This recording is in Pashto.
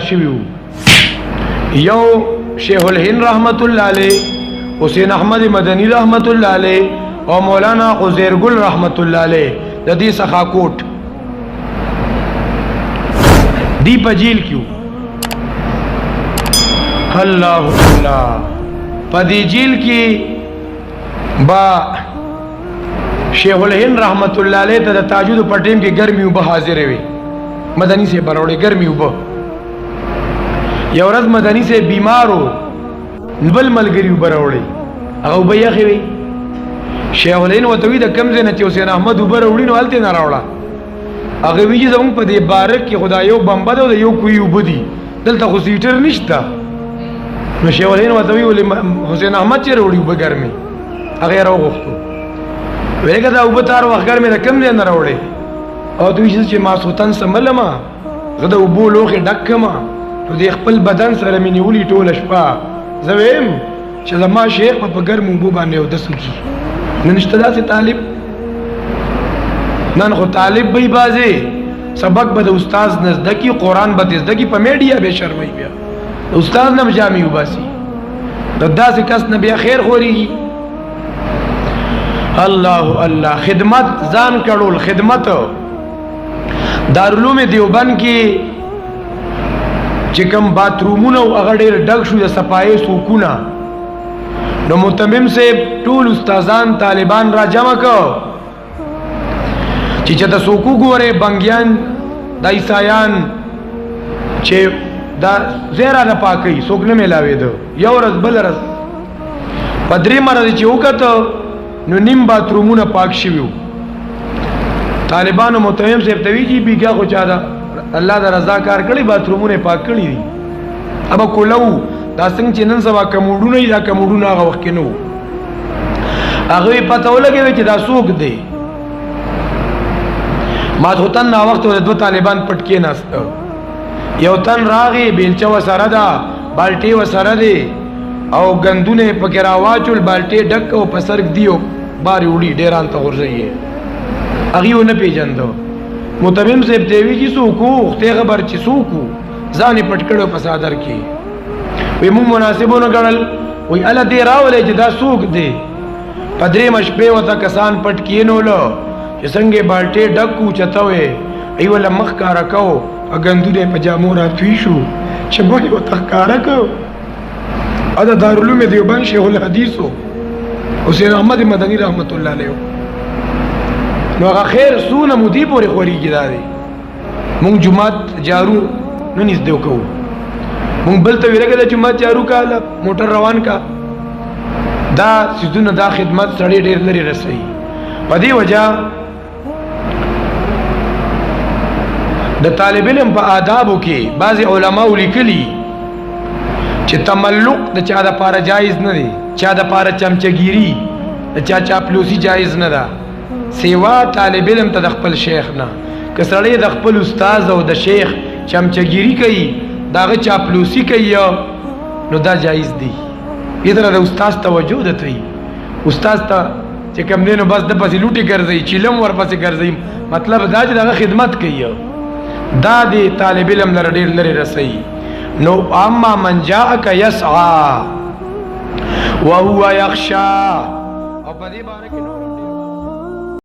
شویو یو شیخ الهند رحمت الله علیه حسین احمد مدنی رحمت الله علیه او مولانا عزیر گل رحمت الله علیه د دې څخه کوټ دی په جیل کیو الله الله په دې جیل کې با شیخ الهند رحمت الله علیه ته د تهجد په ټیم کې ګرمي وب حاضر وي مدنی سے بروړي ګرمي وب یو ورځ مدنی سے بیمارو بل ملګری وبروړي هغه وب یې خوي شیخ الهند وتوی د کمزې نه چې حسین احمد وبروړي نو الته نه راوړه هغه ویجی زمون په دې بارک کې خدایو بمبد او یو کوي وبدي دلته خو سیټر نشته نو شیخ الهند وتوی ولې حسین احمد چې وروړي وب ګرمي هغه راوغختو ویګه دا وبتار وخت مې کم نه راوړې او دوی چې ما سوتن سملما غدا وبو لوخه ډکما نو دې خپل بدن سره مې نیولې ټوله شپه زویم چې زما شیخ په ګرم وبو باندې ودسو کی نن شته داسې طالب نن خو طالب به بازي سبق به د استاد نزدکی قرآن به نزدکی په میډیا به شرمای بیا استاد نه جامع وباسي داسې کس نه بیا خیر خوريږي الله الله خدمت ځان کړول خدمت دارالعلوم دیوبند کې چې کوم باترومونه او هغه ډېر ډک شو د صفایي سوکونه نو متمم سے ټول استادان طالبان را جمع کو چې چته سوکو ګوره بنګیان د عیسایان چې دا زیرا نه پاکي سوک نه ملاوي دو یو ورځ بل ورځ پدری مرز چې وکړه نو نیم باترومونه پاک شویو طالبانو متهم صاحب تویجی بیګه خو چا دا الله دا رضا کار کړی باترومونه پاک کړی دي ابا کولو دا څنګه چې نن سبا کموډونه یا کموډونه هغه وخت کې نو هغه پته ولګي چې دا سوق دی ما ته تن نا وخت ول دوه طالبان پټ کې ناست یو تن راغي بیلچا وسره دا بالټي وسره دی او غندونه پکې راواچول بالټي ډک او پسرګ دیو باري وړي ډیران ته ورځي هغه نه پیژندو متمم صاحب دیوی کی سوکو ته خبر چې سوکو ځان پټ کړو په صادر کې وي مو مناسبونه غړل وي الا دی راولې چې دا سوک دی پدری مشپې وته کسان پټ کینولو چې څنګه بالټي ډکو چتاوي ایول مخ کار کو غندونه پجامو را فیشو چې موږ وته کار کو ادا دارالعلوم دیوبند شیخ الحدیثو حسین احمد مدنی رحمت الله علیه نو هغه خیر سونه مودي پورې خوريږي دا دی مونږ جمعات جارو نه نږدې کوو مونږ بل ته ویلګه د جمعات جارو کاله موټر روان کا دا سيزونه دا خدمت سړی ډېر لري رسي په دې وجہ د طالب علم په آدابو کې بعض علما لیکلي چې تملق د چا د پاره جایز نه دی چا د پاره چمچګيري د چا چاپلوسي جایز نه ده سیوا طالب علم ته د خپل شیخ نه کسړی د خپل استاد او د شیخ چمچګيري کوي داغه چاپلوسي کوي نو دا جایز دی یتر د استاد توجه دته استاد ته چې کوم دینو بس د پسې لوټي ګرځي چیلم ور پسې ګرځي مطلب دا چې دغه خدمت کوي دا دی طالب علم لر ډیر لري رسي نو اما من جاءك يسعى وهو يخشى او په دې باندې